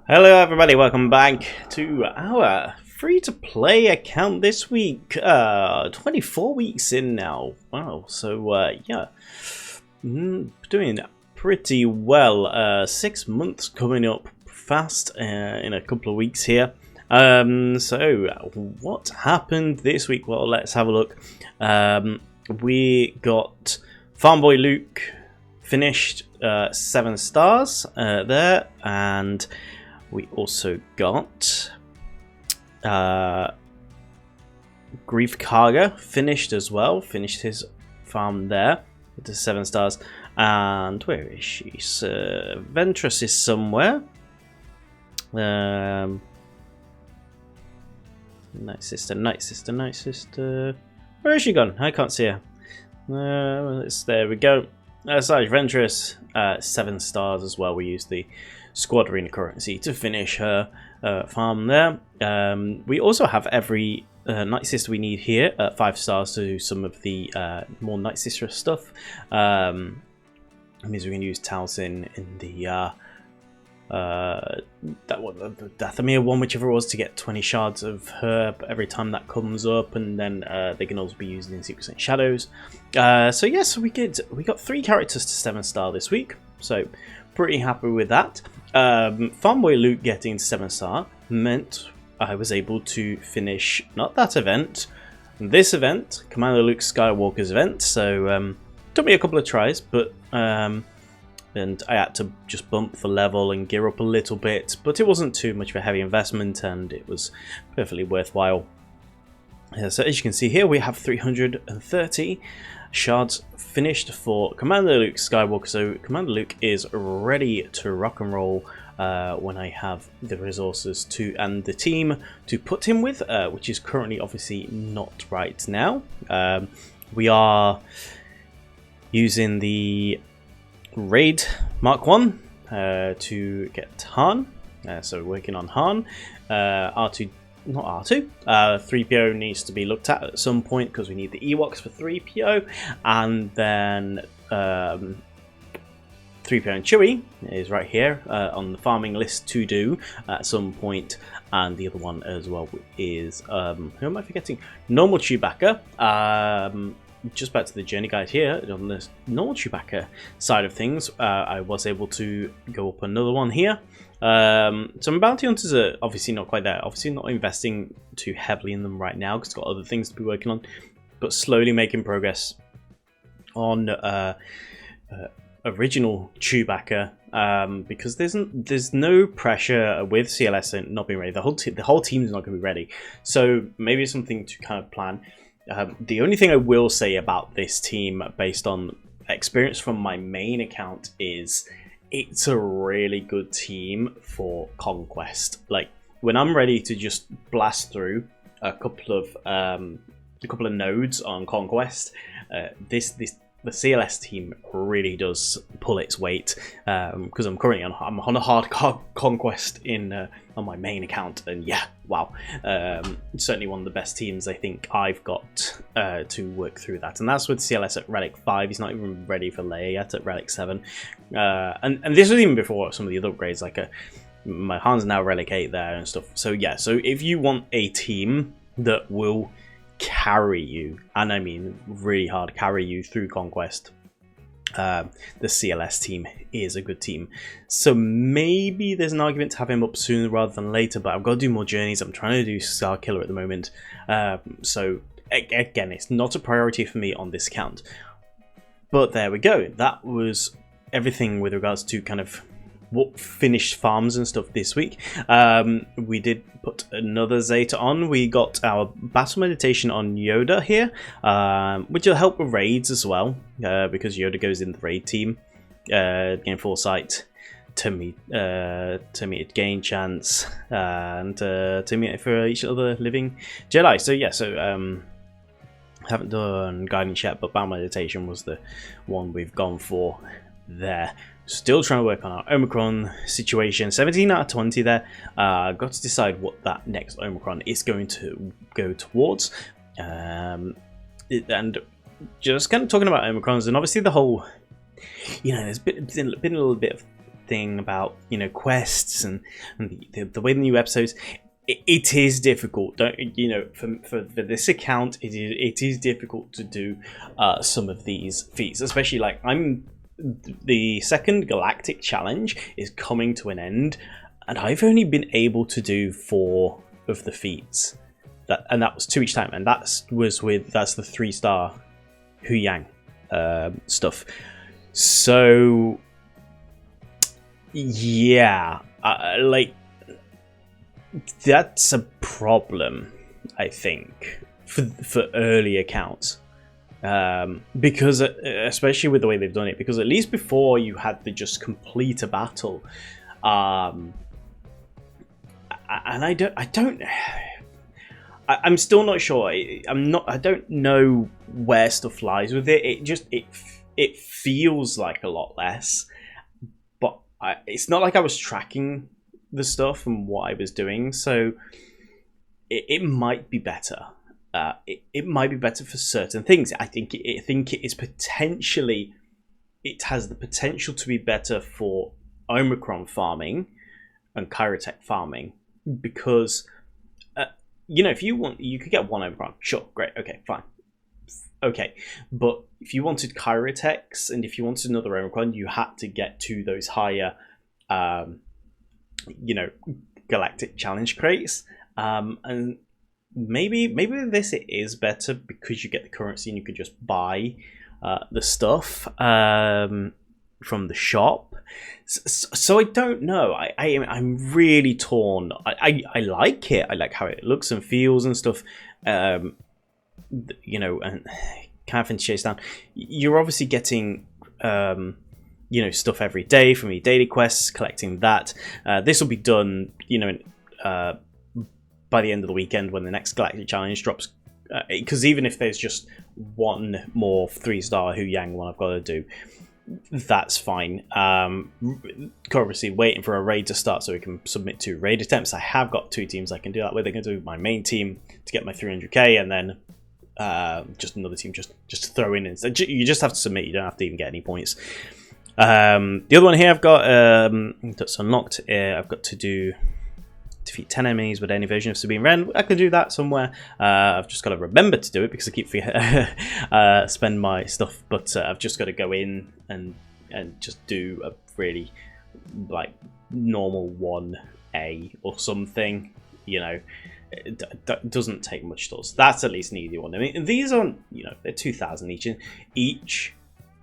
Hello everybody, welcome back to our free-to-play account this week. 24 weeks in now. Wow, so yeah, doing pretty well. 6 months coming up fast in a couple of weeks here. So what happened this week? Well, let's have a look. We got Farm Boy Luke finished 7 stars there, and we also got Grief Karga finished as well. Finished his farm there with the 7 stars. And where is she? Ventress is somewhere. Night Sister. Where is she gone? I can't see her. There we go. Sorry, Ventress, 7 stars as well. We used the squad arena currency to finish her farm there. We also have every Night Sister we need here at 5 stars to do some of the more Night Sister stuff. That means we can use Talcin in the that one, the Dathomir one, whichever it was, to get 20 shards of her every time that comes up, and then they can also be used in Secrets and Shadows. So yes, we got 3 characters to 7 star this week, so pretty happy with that. Farm Boy Luke getting 7 star meant I was able to finish not that event, this event, Commander Luke Skywalker's event. So took me a couple of tries, but and I had to just bump the level and gear up a little bit, but it wasn't too much of a heavy investment, and it was perfectly worthwhile. So as you can see here, we have 330 shards finished for Commander Luke Skywalker. So Commander Luke is ready to rock and roll when I have the resources to and the team to put him with, which is currently obviously not right now. We are using the Raid Mark 1 to get Han. So we're working on Han. R2, not R2. 3PO needs to be looked at some point because we need the Ewoks for 3PO, and then 3PO and Chewie is right here on the farming list to do at some point. And the other one as well is who am I forgetting? Normal Chewbacca. Just back to the journey guide here on the normal Chewbacca side of things, I was able to go up another one here. So my bounty hunters are obviously not quite there. Obviously not investing too heavily in them right now because it's got other things to be working on, but slowly making progress on original Chewbacca, because there's no pressure with CLS not being ready. The whole team's not going to be ready, so maybe it's something to kind of plan. The only thing I will say about this team, based on experience from my main account, is it's a really good team for Conquest. Like, when I'm ready to just blast through a couple of nodes on Conquest, the CLS team really does pull its weight, because I'm currently on a hard conquest on my main account, and yeah, wow, certainly one of the best teams I think I've got to work through that, and that's with CLS at Relic 5. He's not even ready for Leia yet at Relic 7, and this was even before some of the other upgrades, like my Han's now Relic 8 there and stuff. So yeah, so if you want a team that will carry you, and I mean really hard carry you through Conquest, the CLS team is a good team. So maybe there's an argument to have him up sooner rather than later, but I've got to do more journeys. I'm trying to do Star Killer at the moment, so again, it's not a priority for me on this account. But there we go. That was everything with regards to kind of what finished farms and stuff this week. We did put another Zeta on. We got our battle meditation on Yoda here, which will help with raids as well, because Yoda goes in the raid team, gain foresight, to meet gain chance, and to meet for each other living Jedi. So yeah, so haven't done guidance yet, but battle meditation was the one we've gone for there. Still trying to work on our Omicron situation. 17 out of 20 there. Got to decide what that next Omicron is going to go towards. And just kind of talking about Omicrons, and obviously the whole, you know, there's been a little bit of thing about, you know, quests and the way the new episodes. It is difficult, don't you know? For this account, it is difficult to do some of these feats, especially like the second Galactic Challenge is coming to an end, and I've only been able to do 4 of the feats, and that was 2 each time, and that's the 3-star Hu Yang stuff. So yeah, like. That's a problem, I think, for early accounts, because especially with the way they've done it. Because at least before you had to just complete a battle, and I'm still not sure. I don't know where stuff lies with it. It feels like a lot less, but it's not like I was tracking the stuff and what I was doing, so it might be better. It might be better for certain things. I think it is potentially, it has the potential to be better for Omicron farming and Chirotech farming, because you know, if you want, you could get 1 Omicron, sure, great, okay, fine, okay, but if you wanted Chirotechs and if you wanted another Omicron, you had to get to those higher you know, Galactic Challenge crates, and maybe with this it is better because you get the currency and you can just buy the stuff from the shop. So I don't know. I'm really torn. I like it. I like how it looks and feels and stuff. You know, and kind of chase down. You're obviously getting you know, stuff every day from your daily quests, collecting that. This will be done, you know, by the end of the weekend when the next Galactic Challenge drops. Because even if there's just 1 more 3-star Hu Yang one I've got to do, that's fine. Obviously waiting for a raid to start so we can submit 2 raid attempts. I have got 2 teams I can do that with. I can do my main team to get my 300k, and then just another team just to throw in. And you just have to submit. You don't have to even get any points. The other one here I've got that's unlocked. I've got to defeat 10 enemies with any version of Sabine Wren. I can do that somewhere. I've just got to remember to do it because I keep spend my stuff. But I've just got to go in and just do a really like normal 1A or something. You know, it doesn't take much to us. That's at least an easy one. I mean, these aren't, you know, they're 2,000 each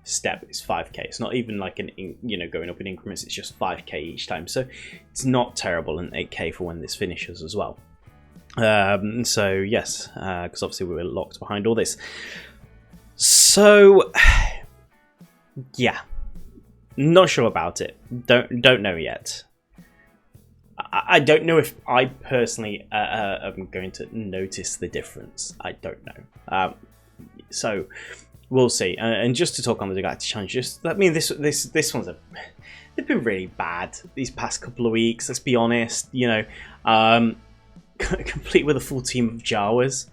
step is 5k. It's not even like an, you know, going up in increments. It's just 5k each time, so it's not terrible, and 8k for when this finishes as well. So yes, because obviously we were locked behind all this. So yeah, not sure about it. Don't know yet. I don't know if I personally am going to notice the difference. I don't know. So we'll see. And just to talk on the Galactic Challenge, I mean, this one's they've been really bad these past couple of weeks. Let's be honest. You know, complete with a full team of Jawas.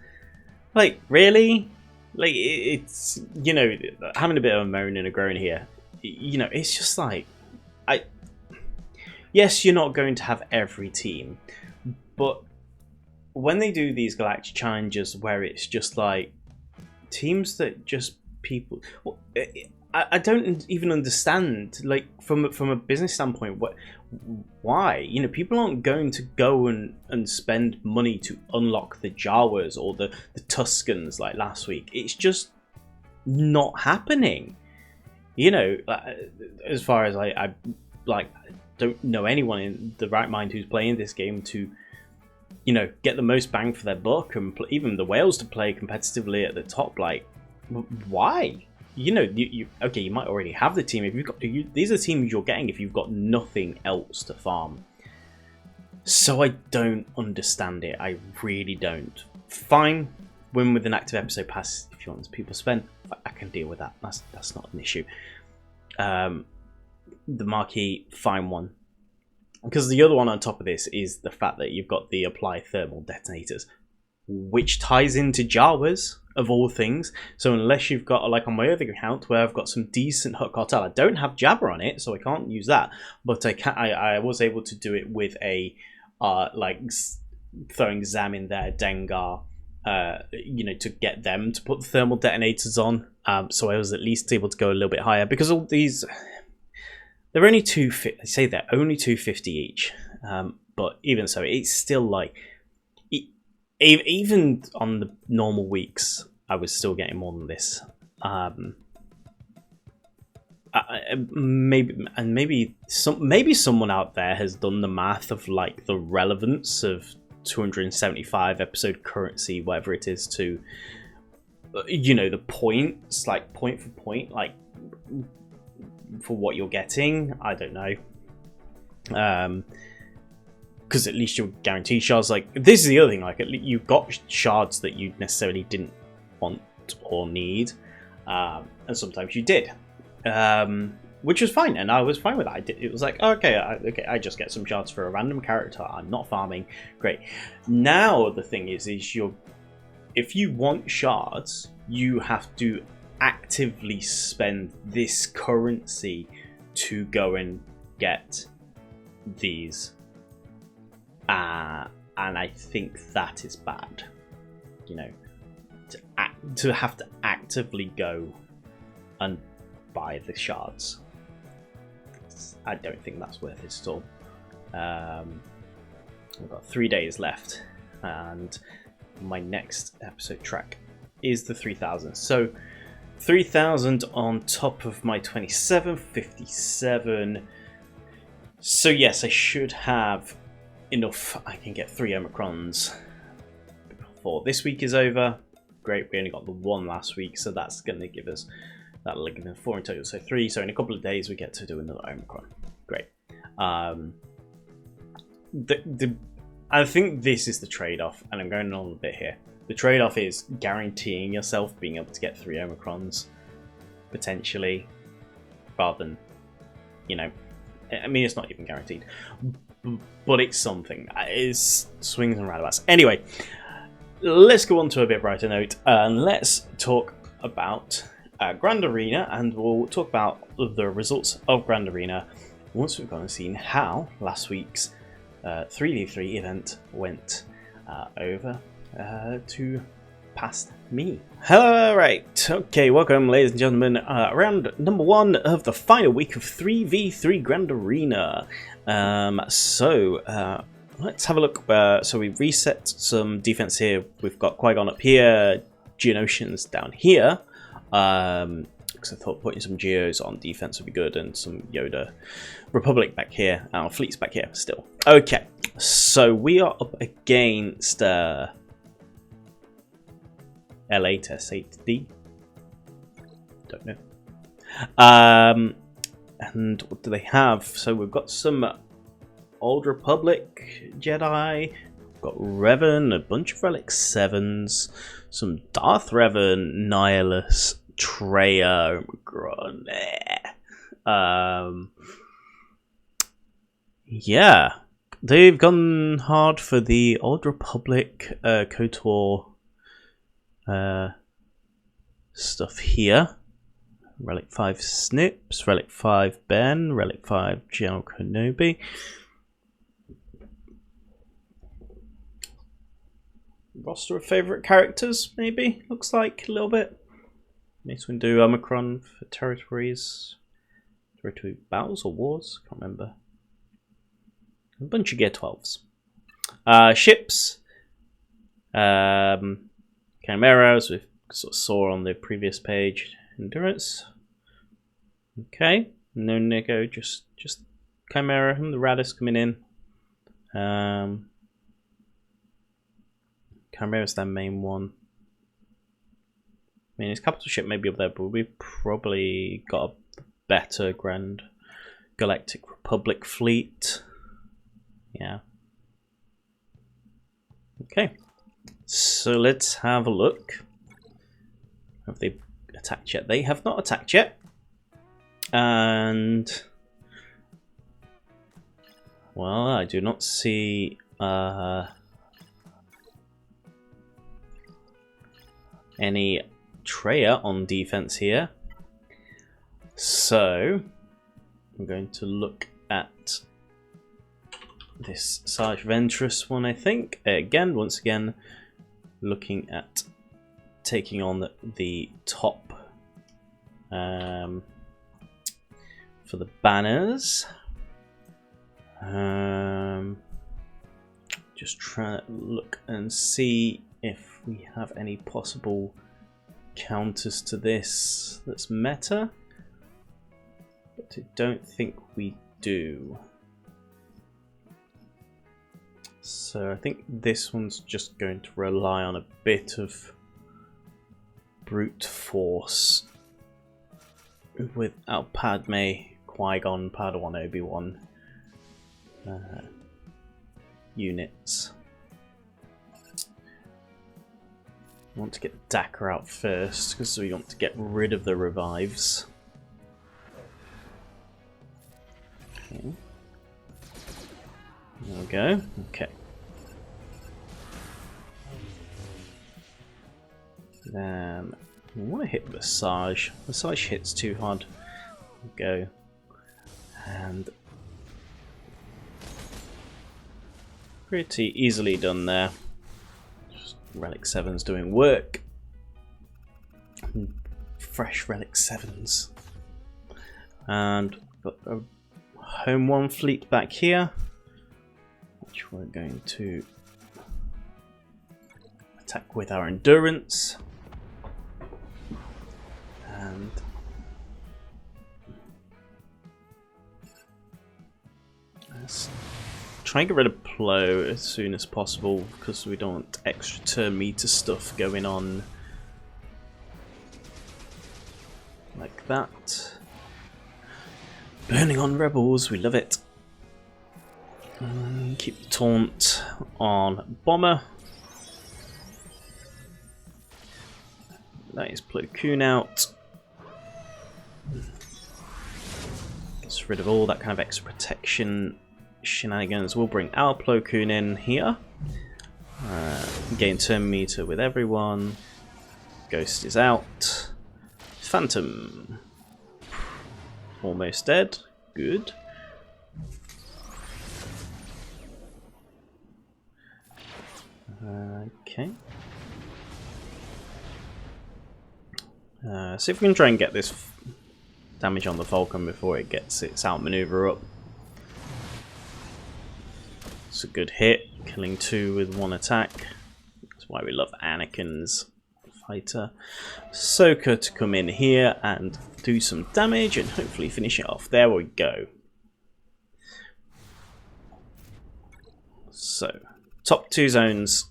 Like, really? Like, it's, you know, having a bit of a moan and a groan here. You know, it's just like, yes, you're not going to have every team, but when they do these Galactic Challenges where it's just like teams that just people, I don't even understand, like, from a business standpoint, why? You know, people aren't going to go and spend money to unlock the Jawas or the Tuscans like last week. It's just not happening. You know, as far as I don't know anyone in the right mind who's playing this game to, you know, get the most bang for their buck, and even the whales to play competitively at the top. Like, why? You know, you okay, you might already have the team. If you've got, these are the teams you're getting if you've got nothing else to farm. So I don't understand it. I really don't. Fine, win with an active episode pass if you want people to spend. I can deal with that. That's not an issue. The marquee, fine one. Because the other one on top of this is the fact that you've got the apply thermal detonators. which ties into Jawas of all things. So unless you've got, like on my other account where I've got some decent Hut Cartel, I don't have Jabba on it, so I can't use that. But I was able to do it with a like throwing Zam in there, Dengar, you know, to get them to put the thermal detonators on. So I was at least able to go a little bit higher because all these, they're only they say they're only 250 each. But even so, it's still like, even on the normal weeks, I was still getting more than this. Maybe someone out there has done the math of like the relevance of 275 episode currency, whatever it is, to, you know, the points, like point for point, like for what you're getting. I don't know. Because at least you're guaranteed shards. Like, this is the other thing, like, you've got shards that you necessarily didn't want or need, and sometimes you did, which was fine, and I was fine with that. It was like, oh, okay, I just get some shards for a random character, I'm not farming, great. Now the thing is if you want shards, you have to actively spend this currency to go and get these. And I think that is bad, you know, to have to actively go and buy the shards. I don't think that's worth it at all. We've got 3 days left, and my next episode track is the 3000. So 3000 on top of my 2757. So yes, I should have enough. I can get 3 omicrons before this week is over. Great, we only got the 1 last week, so that's going to give us, that'll give us 4 in total, so 3. So in a couple of days we get to do another omicron. Great. I think this is the trade-off, and I'm going on a bit here. The trade-off is guaranteeing yourself being able to get 3 omicrons potentially, rather than, you know, I mean, it's not even guaranteed, but it's something. It is swings and roundabouts. Anyway, let's go on to a bit brighter note, and let's talk about Grand Arena, and we'll talk about the results of Grand Arena once we've gone and seen how last week's 3v3 event went over to past me. Alright, okay, welcome ladies and gentlemen, round number 1 of the final week of 3v3 Grand Arena. Let's have a look. So we reset some defense here. We've got Qui-Gon up here, Geonosians down here, because I thought putting some Geos on defense would be good, and some Yoda Republic back here, and our fleet's back here still. Okay, so we are up against L8 S8D. Don't know. And what do they have? So we've got some Old Republic Jedi, we've got Revan, a bunch of Relic 7s, some Darth Revan, Nihilus, Traya, Omicron. Yeah, they've gone hard for the Old Republic KOTOR stuff here. Relic 5 Snips, Relic 5 Ben, Relic 5 General Kenobi. Roster of favourite characters, maybe, looks like a little bit. Mace Windu, Omicron for territories. Territory battles or wars? Can't remember. A bunch of Gear 12s. Ships. Chimeras, we sort of saw on the previous page. Endurance. Okay. No Nego, just Chimera and the Radis coming in. Chimera's their main one. I mean, his capital ship may be up there, but we've probably got a better Grand Galactic Republic fleet. Yeah. Okay. So let's have a look. Have they attacked yet? They have not attacked yet. And well, I do not see any Treya on defense here. So I'm going to look at this Sarge Ventress one, I think. Once again, looking at taking on the top for the banners. Just trying to look and see if we have any possible counters to this that's meta, but I don't think we do. So I think this one's just going to rely on a bit of brute force with our Padme, Qui-Gon, Padawan, Obi-Wan units. I want to get Dakar out first because we want to get rid of the revives. Okay. There we go. Okay. Then I want to hit Visage. Visage hits too hard. There we go. And pretty easily done there. Just Relic 7's doing work. Fresh Relic 7's. And got a Home 1 fleet back here, which we're going to attack with our Endurance. And let's try and get rid of Plo as soon as possible because we don't want extra turn meter stuff going on like that. Burning on rebels, we love it. Keep the taunt on Bomber. That is Plo Koon out. Gets rid of all that kind of extra protection shenanigans. We'll bring our Plo Koon in here. Gain turn meter with everyone. Ghost is out. Phantom. Almost dead. Good. Okay. See if we can try and get this damage on the Falcon before it gets its outmaneuver up. It's a good hit, killing 2 with 1 attack. That's why we love Anakin's fighter. Ahsoka to come in here and do some damage and hopefully finish it off. There we go. So, top 2 zones,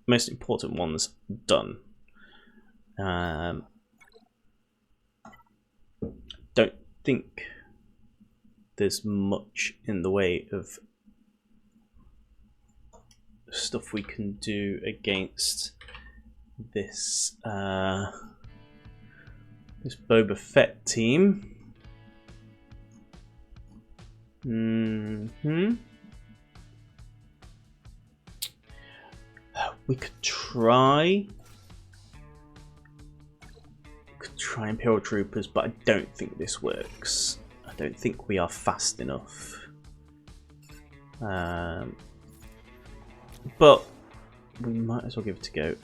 most important ones, done. Don't think there's much in the way of stuff we can do against this this Boba Fett team. We could try Imperial Troopers, but I don't think this works. I don't think we are fast enough. But we might as well give it a go.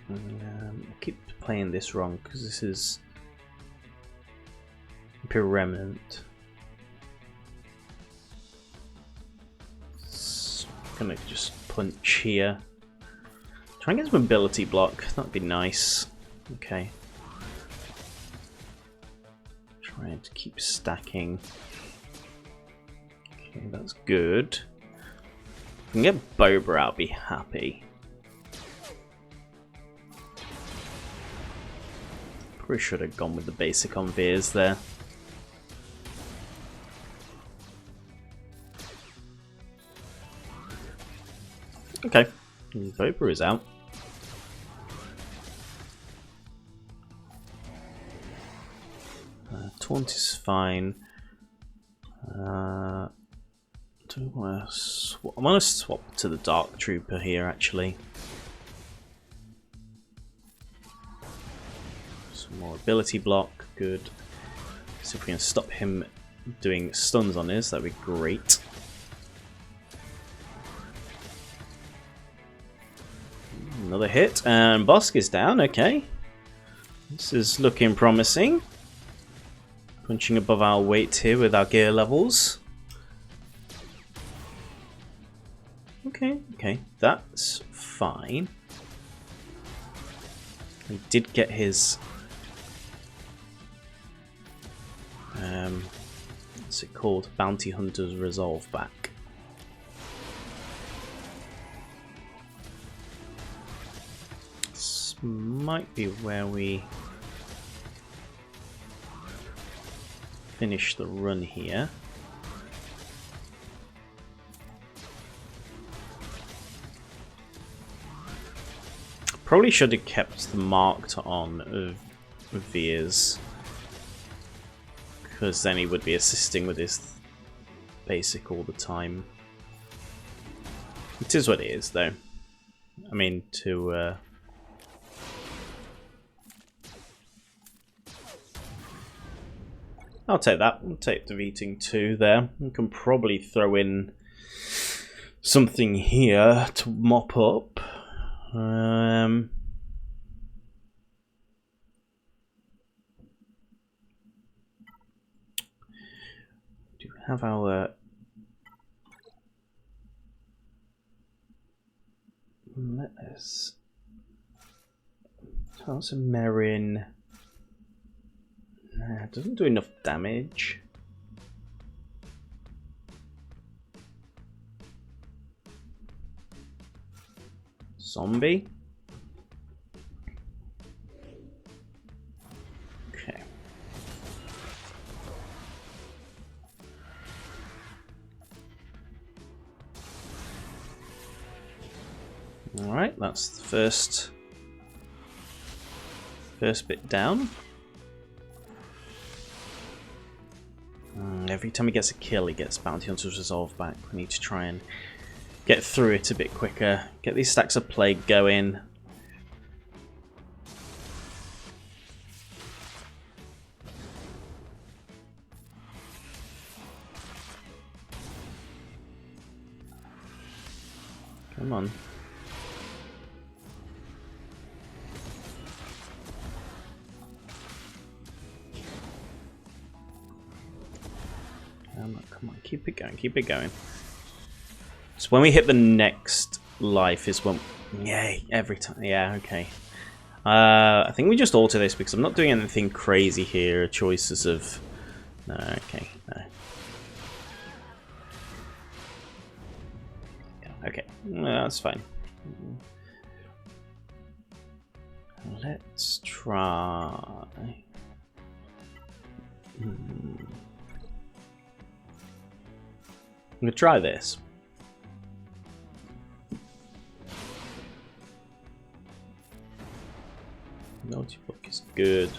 I keep playing this wrong because this is Imperial Remnant. I'm gonna just punch here. Try and get some mobility block, that'd be nice. Okay. Trying to keep stacking. Okay, that's good. If we can get Boba out, I'll be happy. Probably should have gone with the basic on Veers there. Okay, Boba is out. Taunt is fine. Do I want to swap? I want to swap to the Dark Trooper here, actually. Some more ability block, good. So if we can stop him doing stuns on us, that'd be great. Another hit, and Bosk is down, okay. This is looking promising. Punching above our weight here with our gear levels. Okay, that's fine. He did get his... what's it called? Bounty Hunter's Resolve back. This might be where we finish the run here. Probably should have kept the marked on of Veers, because then he would be assisting with his basic all the time. It is what it is, though. I mean, to I'll take that. I'll take defeating 2 there. We can probably throw in something here to mop up. Do have our let's toss a Merin. Nah, it doesn't do enough damage. Zombie. Okay. All right, that's the first bit down. Every time he gets a kill, he gets Bounty Hunter's Resolve back. We need to try and get through it a bit quicker. Get these stacks of Plague going. Come on. Come on, keep it going, keep it going. So when we hit the next life is when... Yay, every time. Yeah, okay. I think we just alter this because I'm not doing anything crazy here. Choices of... No, okay, no. Yeah, okay, no, that's fine. Let's try... I'm gonna try this. Multi-book is good.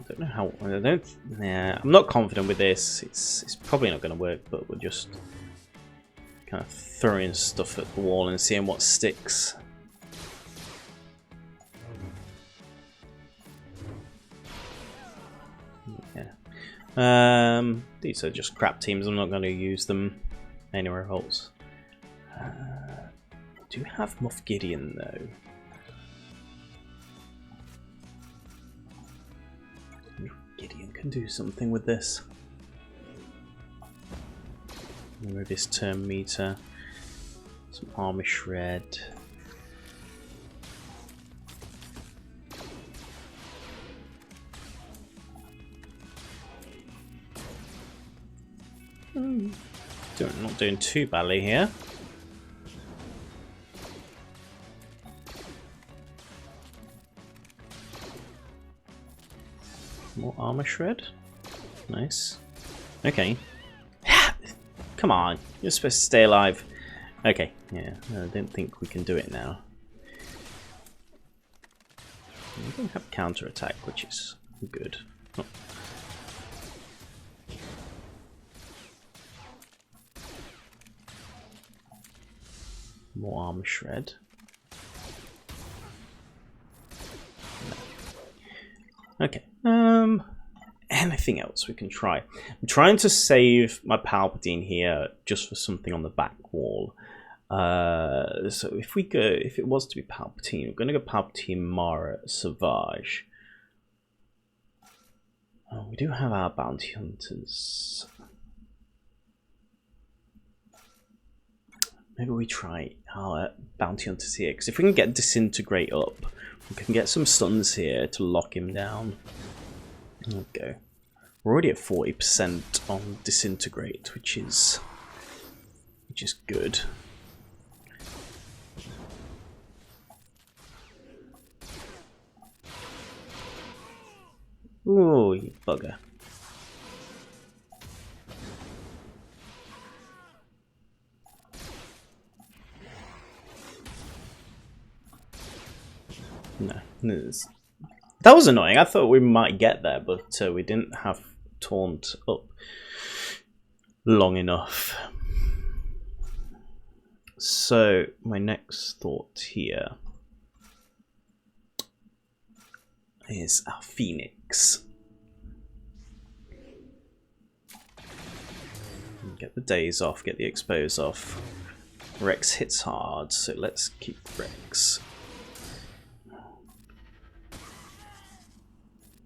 I don't know how. I don't. Yeah, I'm not confident with this. It's probably not going to work. But we're just kind of throwing stuff at the wall and seeing what sticks. Yeah. These are just crap teams. I'm not going to use them anywhere else. I do have Moff Gideon though. Gideon can do something with this. Remove his turn meter. Some armor shred. Not doing too badly here. More armor shred. Nice. Okay. Come on. You're supposed to stay alive. Okay. Yeah. I don't think we can do it now. We don't have counter attack, which is good. Oh. more armor shred. No. Okay. Anything else we can try? I'm trying to save my Palpatine here just for something on the back wall. So if it was to be Palpatine, we're going to go Palpatine, Mara, Savage. Oh, we do have our bounty hunters. Maybe we try our bounty hunters here, because if we can get Disintegrate up, we can get some stuns here to lock him down. Okay. We're already at 40% on Disintegrate, which is good. Ooh, you bugger. No, that was annoying. I thought we might get there, but we didn't have Taunt up long enough. So my next thought here is our Phoenix. Get the days off, get the expose off. Rex hits hard, so let's keep Rex.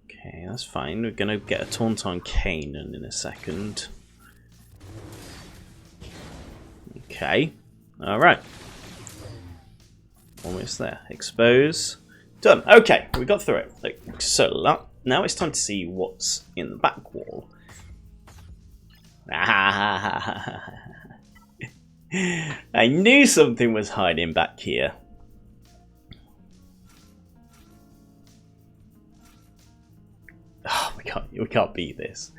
Okay, that's fine. We're gonna get a taunt on Kanan in a second. Okay, alright. Almost there. Expose. Done. Okay, we got through it. So now it's time to see what's in the back wall. I knew something was hiding back here. Oh, we can't beat this.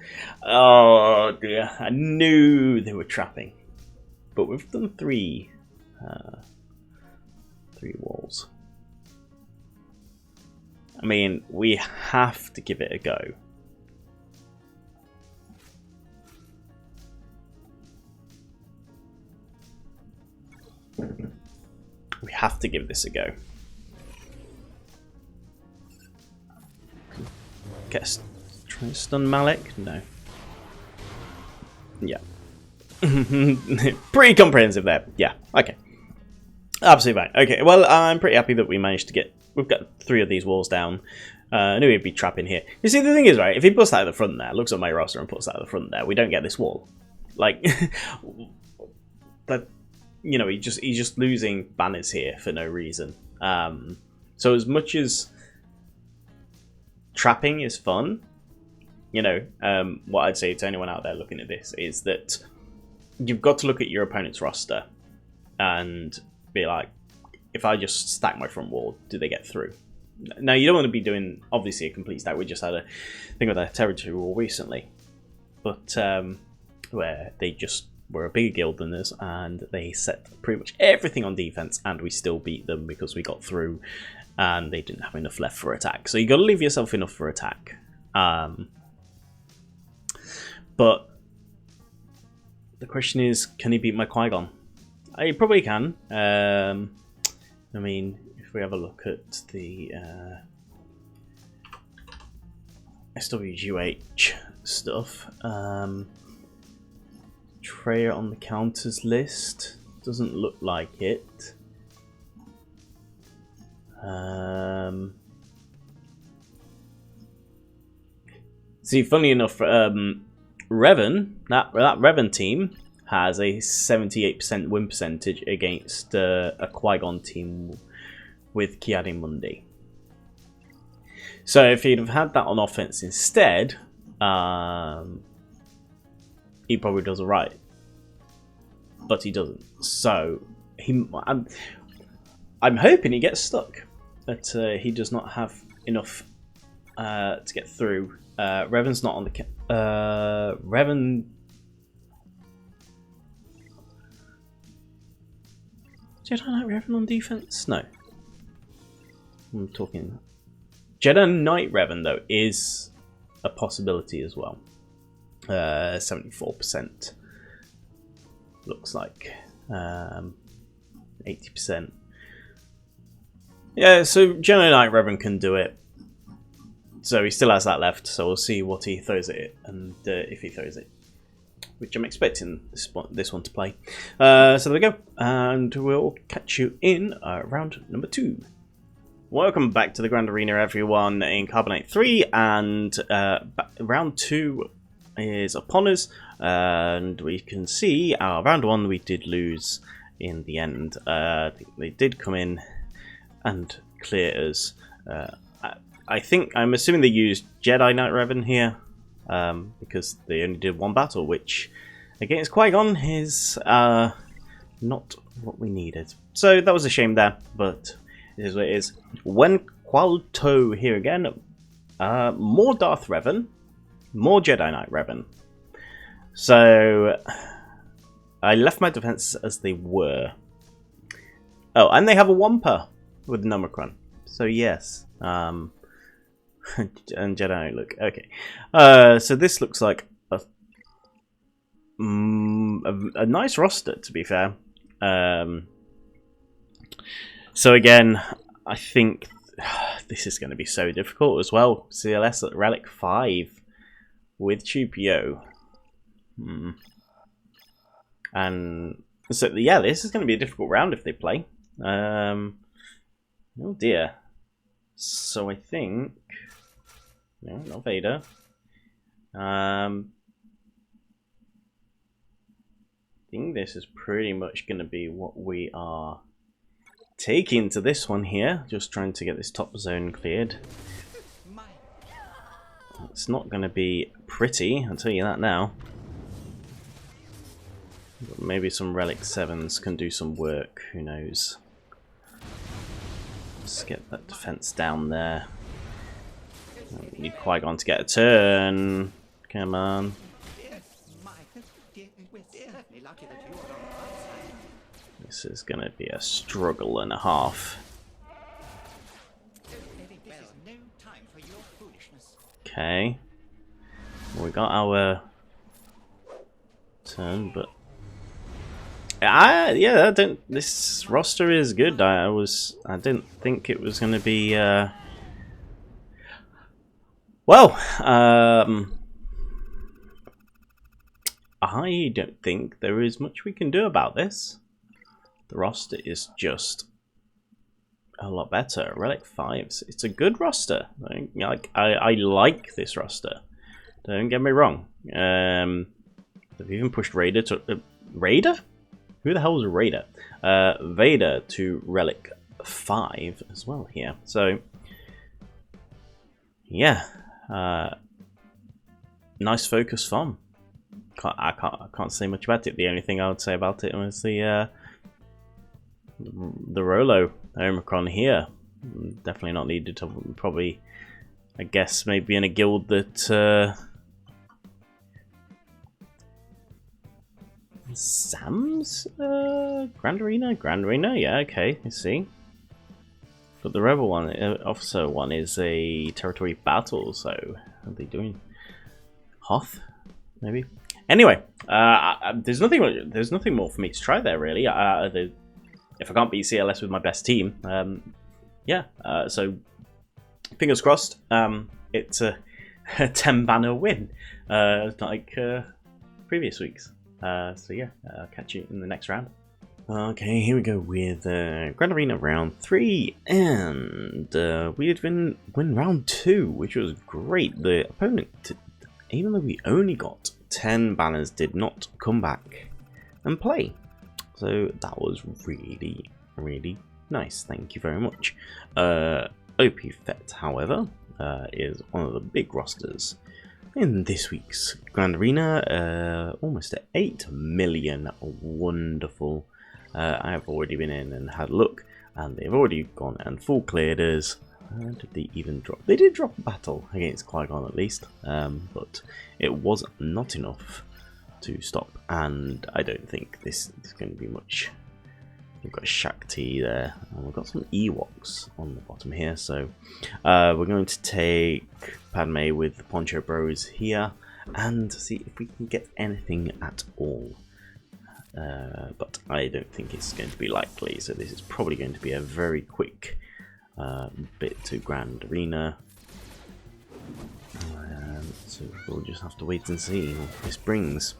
Oh dear, I knew they were trapping. But we've done three walls. I mean, we have to give it a go. We have to give this a go. Guess try and stun Malik? No. Yeah. Pretty comprehensive there. Yeah, okay. Absolutely fine. Okay, well, I'm pretty happy that we managed to get... We've got 3 of these walls down. I knew he'd be trapping here. You see, the thing is, right, if he puts that at the front there, looks at my roster and puts that at the front there, we don't get this wall. Like, that, you know, he's just losing banners here for no reason. So as much as trapping is fun, you know, what I'd say to anyone out there looking at this is that you've got to look at your opponent's roster and be like, if I just stack my front wall, do they get through? Now, you don't want to be doing, obviously, a complete stack. We just had a thing with our territory wall recently. But where they just were a bigger guild than us, and they set pretty much everything on defense, and we still beat them because we got through, and they didn't have enough left for attack. So you got to leave yourself enough for attack. But the question is, can he beat my Qui-Gon? He probably can. I mean, if we have a look at the SWGH stuff, Treya on the counters list doesn't look like it. See, funny enough, Revan, that Revan team has a 78% win percentage against a Qui-Gon team with Ki-Adi-Mundi. So if he'd have had that on offense instead, he probably does alright. But he doesn't. So I'm hoping he gets stuck. But he does not have enough to get through. Revan's not on the... Revan... Jedi Knight Revan on defense? No. I'm talking... Jedi Knight Revan, though, is a possibility as well. 74%. Looks like. 80%. Yeah, so Jedi Knight Revan can do it. So he still has that left, so we'll see what he throws at it, and if he throws it. Which I'm expecting this one to play. So there we go, and we'll catch you in round number 2. Welcome back to the Grand Arena, everyone, in Carbonite 3, and round 2 is upon us, and we can see round 1 we did lose in the end. They did come in and clear us. I'm assuming they used Jedi Knight Revan here, because they only did one battle, which against Qui-Gon is not what we needed. So that was a shame there, but it is what it is. When Qualto here again, more Darth Revan, more Jedi Knight Revan. So I left my defenses as they were. Oh, and they have a Wampa with an Omicron. So yes. And Jedi look okay. So this looks like a nice roster, to be fair. So again, I think this is going to be so difficult as well. CLS at Relic 5 with Chupio. And so yeah, this is going to be a difficult round if they play. Oh dear. So I think no, not Vader. I think this is pretty much going to be what we are taking to this one here. Just trying to get this top zone cleared. It's not going to be pretty, I'll tell you that now. But maybe some Relic 7s can do some work, who knows. Let's get that defense down there. We need Qui-Gon to get a turn. Come on. This is going to be a struggle and a half. Okay. Well, we got our turn, but yeah, this roster is good. I didn't think it was going to be well, I don't think there is much we can do about this. The roster is just a lot better. Relic 5s, it's a good roster. I like this roster. Don't get me wrong. They've even pushed Raider to Raider? Who the hell is Raider? Vader to Relic 5 as well here. So yeah, nice focus farm. I can't say much about it. The only thing I would say about it was the Rolo Omicron here. Definitely not needed to probably, I guess, maybe in a guild that Sam's Grand Arena, yeah, okay, I see. But the Rebel one, Officer one, is a territory battle. So what are they doing? Hoth, maybe. Anyway, there's nothing more for me to try there really. If I can't beat CLS with my best team, yeah. So fingers crossed. It's a 10 banner win, like previous weeks. So yeah, I'll catch you in the next round. Okay, here we go with Grand Arena round 3, and we did win round 2, which was great. The opponent, even though we only got 10 banners, did not come back and play. So that was really, really nice. Thank you very much. OP Fett, however, is one of the big rosters in this week's Grand Arena. Almost at 8 million. Wonderful. I have already been in and had a look, and they've already gone and full cleared us. Did they even drop? They did drop a battle against Qui-Gon at least, but it was not enough to stop, and I don't think this is going to be much. We've got Shakti there, and we've got some Ewoks on the bottom here, so we're going to take Padme with the Poncho Bros here and see if we can get anything at all. but I don't think it's going to be likely, so this is probably going to be a very quick bit to Grand Arena. So we'll just have to wait and see what this brings.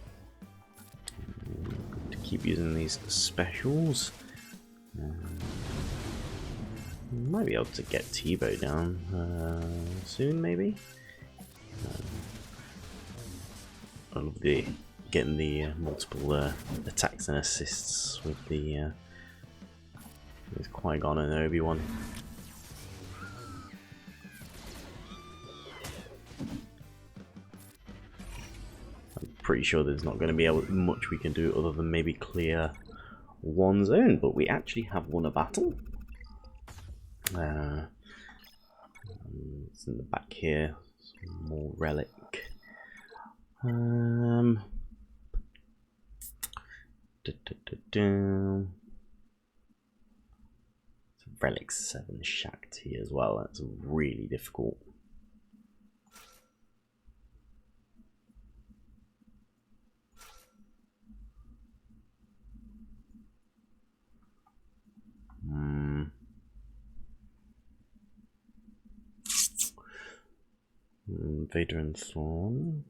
To keep using these specials. Might be able to get Tebow down soon, maybe. I love getting the multiple attacks and assists with the with Qui-Gon and Obi-Wan. Pretty sure there's not going to be much we can do other than maybe clear one zone, but we actually have won a battle. It's in the back here. Some more relic. Relic 7 Shakti as well. That's really difficult. Vader and Thrawn.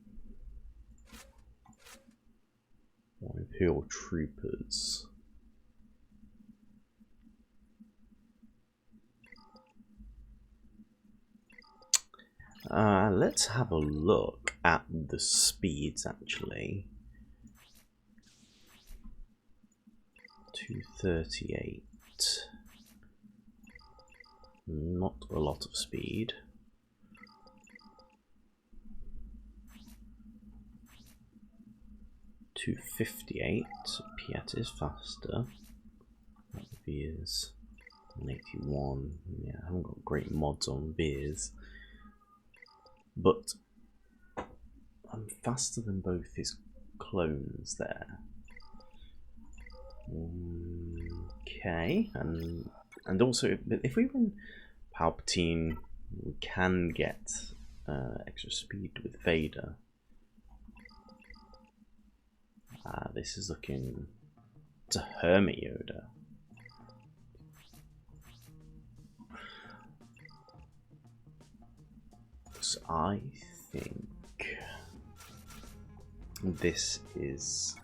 Or Imperial Troopers. Let's have a look at the speeds actually. 238. Not a lot of speed. 258. Piet is faster. That Veers 181. Yeah, I haven't got great mods on Veers, but I'm faster than both his clones there. Okay, and also if we run Palpatine, we can get extra speed with Vader. This is looking to Hermit Yoda. So I think this is.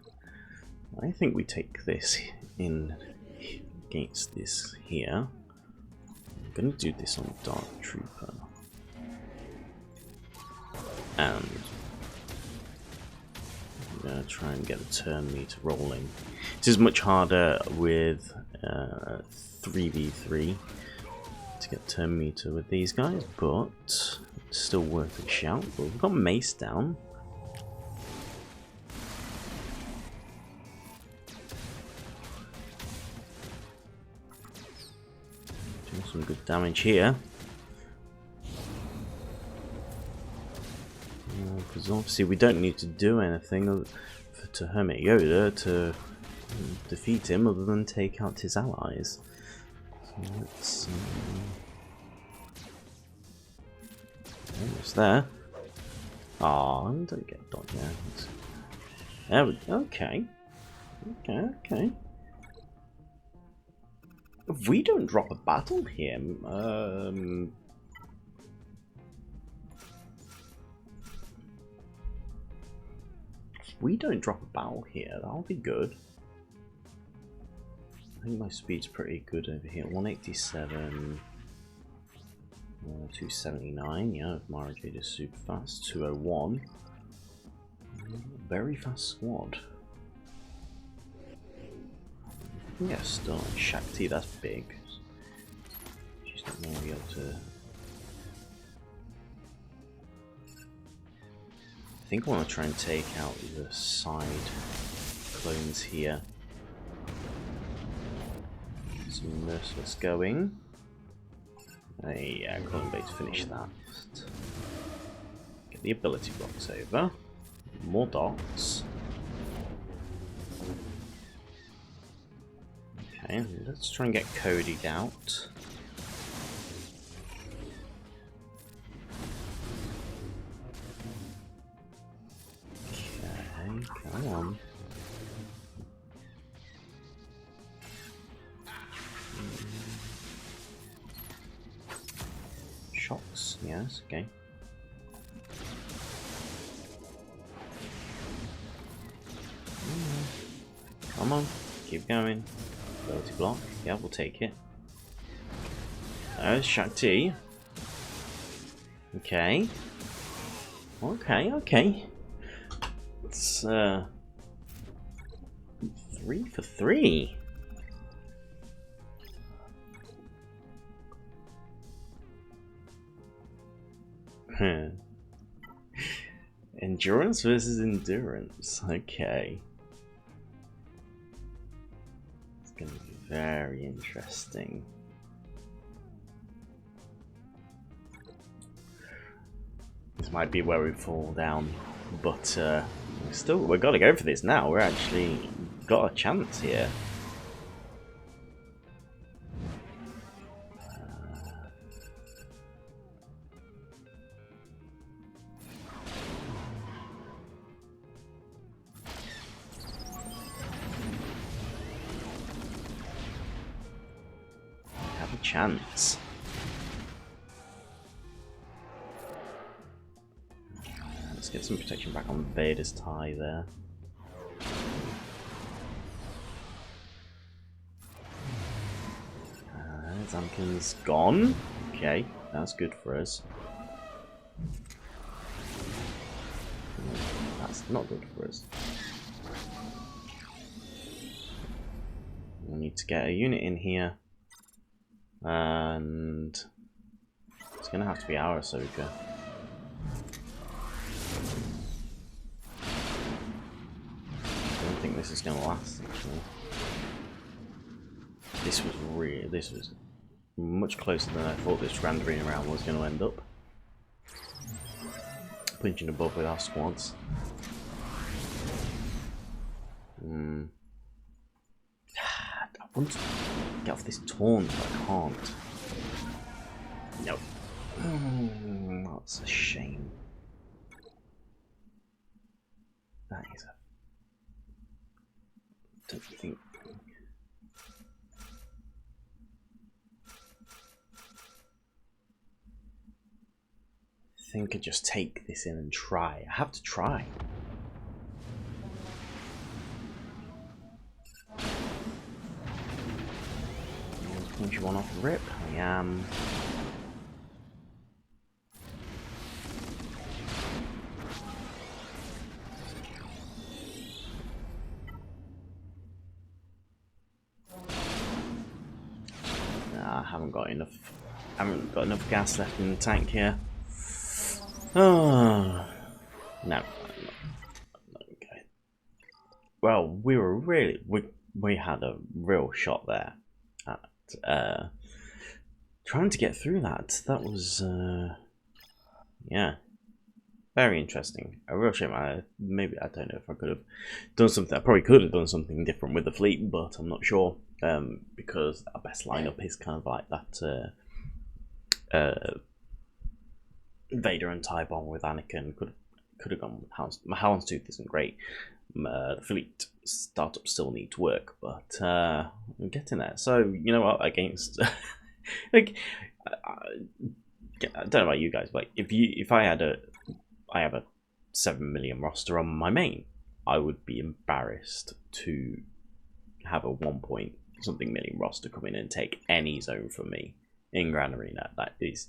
I think we take this in against this here. I'm gonna do this on Dark Trooper. And I'm gonna try and get the turn meter rolling. This is much harder with 3v3 to get turn meter with these guys, but it's still worth a shout. But we've got Mace down. Doing some good damage here. Because obviously we don't need to do anything to Hermit Yoda to defeat him other than take out his allies. So let's almost there. Aw, don't get done here. There we go. Okay. Okay. If we don't drop a battle here, we don't drop a battle here, that'll be good. I think my speed's pretty good over here. 187, 279, yeah, if Mara Jade is super fast. 201. Very fast squad. Yeah, still Shakti, that's big. She's not going to be able to. I think I want to try and take out the side clones here. Some merciless going. Yeah, clone base, finish that. Get the ability box over. More dots. Okay, let's try and get Cody out. Come on. shocks. Yes, okay. Come on, keep going. Ability block. Yeah, we'll take it. There's Shakti. Okay. Okay. It's 3 for 3. Endurance versus endurance. Okay. It's going to be very interesting. This might be where we fall down, but we've got to go for this now. We're actually got a chance here. Have a chance. Let's get some protection back on Vader's tie there. Zamkin's gone. Okay, that's good for us. That's not good for us. We need to get a unit in here. And it's going to have to be our Ahsoka. I don't think this is going to last, actually. This was much closer than I thought this Grand Arena round was going to end up. Punching above with our squads. I want to get off this taunt, but I can't. Nope. That's a shame. That is a... don't think... I think I just take this in and try. I have to try. Punch one off rip. I am. Nah, I haven't got enough. I haven't got enough gas left in the tank here. Oh no. Okay. Well, we were really we had a real shot there at trying to get through that. That was yeah, very interesting. A real shame. Maybe I don't know if I could have done something. I probably could have done something different with the fleet, but I'm not sure because our best lineup is kind of like that. Vader and TIE Bomber with Anakin could have gone with Houndstooth isn't great. The fleet startup still needs work, but I'm getting there. So you know what? Against like I don't know about you guys, but if I have a 7 million roster on my main, I would be embarrassed to have a 1 point something million roster come in and take any zone from me in Grand Arena. That is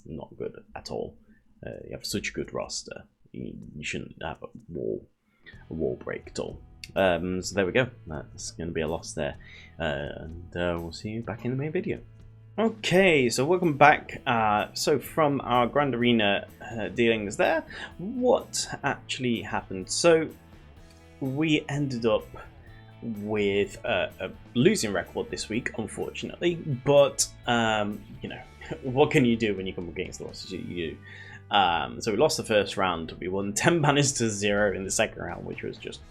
not good at all. You have such a good roster. You shouldn't have a wall break at all. So there we go. That's going to be a loss there. And we'll see you back in the main video. Okay, so welcome back. So from our Grand Arena dealings there, what actually happened? So we ended up with a losing record this week, unfortunately, but you know, what can you do when you come against the losses you do? So we lost the first round. We won 10 banners to 0 in the second round, which was just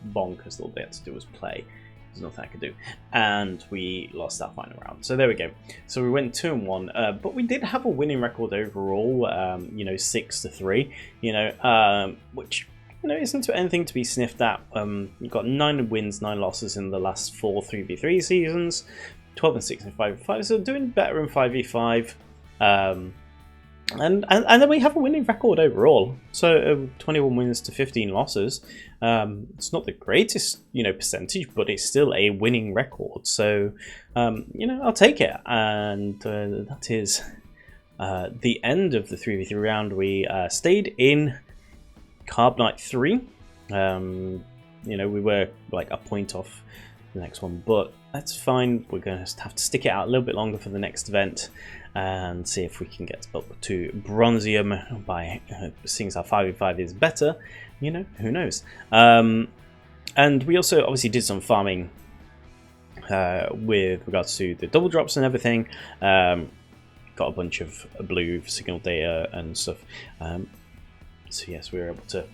bonkers. All they had to do was play. There's nothing I could do, and we lost that final round. So there we go. So we went 2-1, but we did have a winning record overall. You know, 6-3. You know, which, you know, isn't anything to be sniffed at. We've got 9 wins, 9 losses in the last 4 3v3 seasons, 12-6 and 5v5. So doing better in 5v5. And then we have a winning record overall. So 21 wins to 15 losses. It's not the greatest, percentage, but it's still a winning record. So, I'll take it. And that is the end of the 3v3 round. We stayed in Carb Night 3. We were like a point off the next one, but that's fine. We're going to have to stick it out a little bit longer for the next event and see if we can get up to Bronzium by seeing as how 5v5 is better. Who knows. And we also obviously did some farming with regards to the double drops and everything. Got a bunch of blue signal data and stuff. So yes, we were able to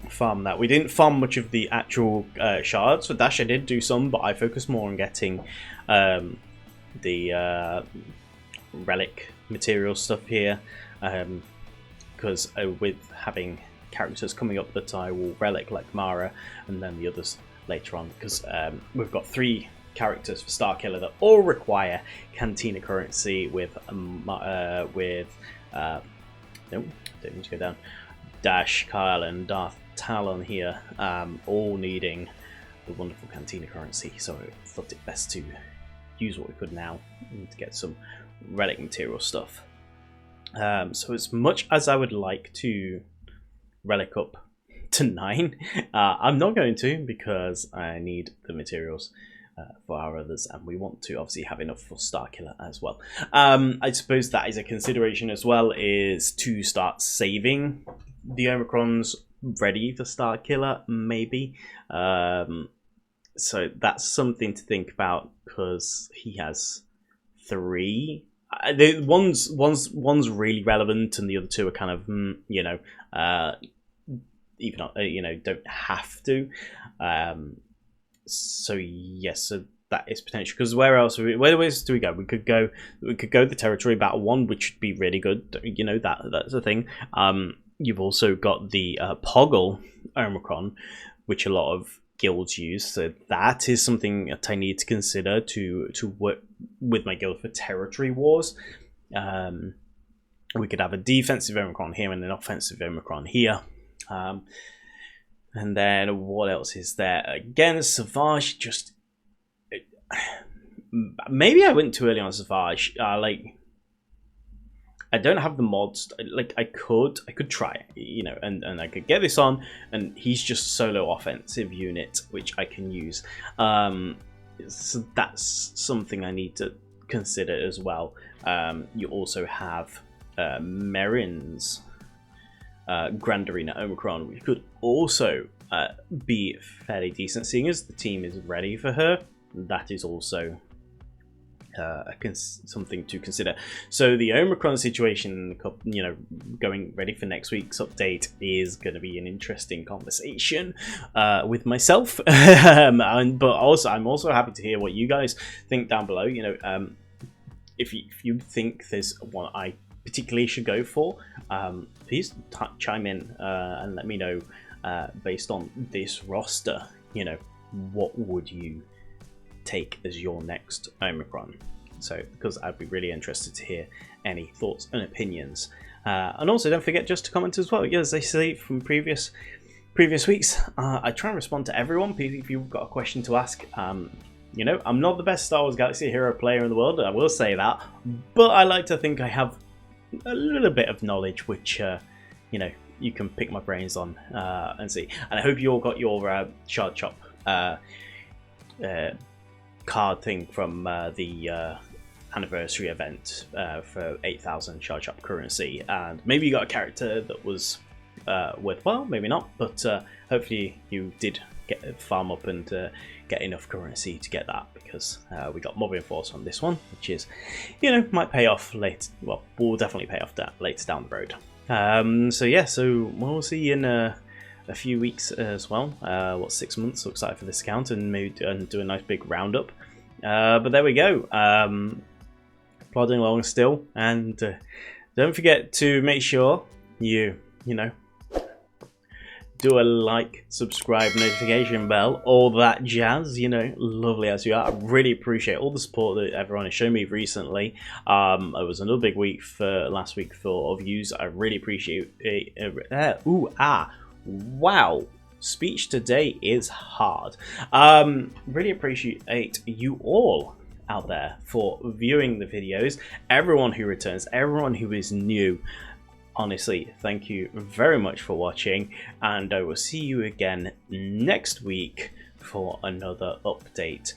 farm that. We didn't farm much of the actual shards. For Dash I did do some, but I focused more on getting the relic material stuff here, because with having characters coming up that I will relic, like Mara and then the others later on, because we've got 3 characters for Starkiller that all require Cantina currency with no, don't need to go down, Dash, Kyle and Darth Talon here, all needing the wonderful Cantina currency, so I thought it best to use what we could now to get some relic material stuff. So as much as I would like to relic up to 9, I'm not going to, because I need the materials for our others, and we want to obviously have enough for Starkiller as well. I suppose that is a consideration as well, is to start saving the omicrons ready for Starkiller, maybe. So that's something to think about, because he has 3. One's really relevant, and the other 2 are kind of even not, don't have to. So yes, so that is potential. Because where else do we go? We could go the territory battle one, which would be really good. That's a thing. You've also got the Poggle Omicron, which a lot of guilds use. So that is something that I need to consider to work with my guild for territory wars. We could have a defensive Omicron here and an offensive Omicron here. And then what else is there? Again, Savage, just maybe I went too early on Savage. I don't have the mods. I could try, and I could get this on, and he's just solo offensive unit, which I can use. So that's something I need to consider as well. You also have Merrin's Grand Arena Omicron, which could also be fairly decent, seeing as the team is ready for her. That is also something to consider. So the Omicron situation, going ready for next week's update, is going to be an interesting conversation with myself. But also, I'm also happy to hear what you guys think down below. If you think there's one I particularly should go for, please chime in and let me know, based on this roster, what would you take as your next Omicron? So, because I'd be really interested to hear any thoughts and opinions. And also, don't forget just to comment as well. As I say from previous weeks, I try and respond to everyone. If you've got a question to ask, I'm not the best Star Wars Galaxy hero player in the world, I will say that, but I like to think I have a little bit of knowledge, which you can pick my brains on and see. And I hope you all got your Shard Chop card thing from the anniversary event for 8,000 Shard Chop currency, and maybe you got a character that was worthwhile, maybe not, but hopefully you did farm up and get enough currency to get that, because we got Mobbing Force on this one, which is, might pay off later. Well, will definitely pay off that later down the road. So yeah, so we'll see you in a few weeks as well. 6 months? So excited for this account, and maybe do a nice big roundup. But there we go. Plodding along still, and don't forget to make sure you do a like, subscribe, notification bell, all that jazz, you know, lovely as you are. I really appreciate all the support that everyone has shown me recently. It was another big week for last week for views. I really appreciate it. Wow. Speech today is hard. Really appreciate you all out there for viewing the videos, everyone who returns, everyone who is new. Honestly, thank you very much for watching, and I will see you again next week for another update,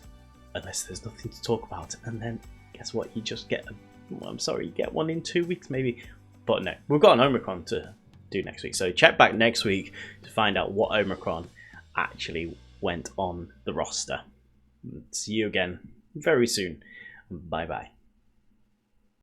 unless there's nothing to talk about. And then guess what, you just get you get one in 2 weeks maybe, but no, we've got an Omicron to do next week, so check back next week to find out what Omicron actually went on the roster. See you again very soon. Bye bye.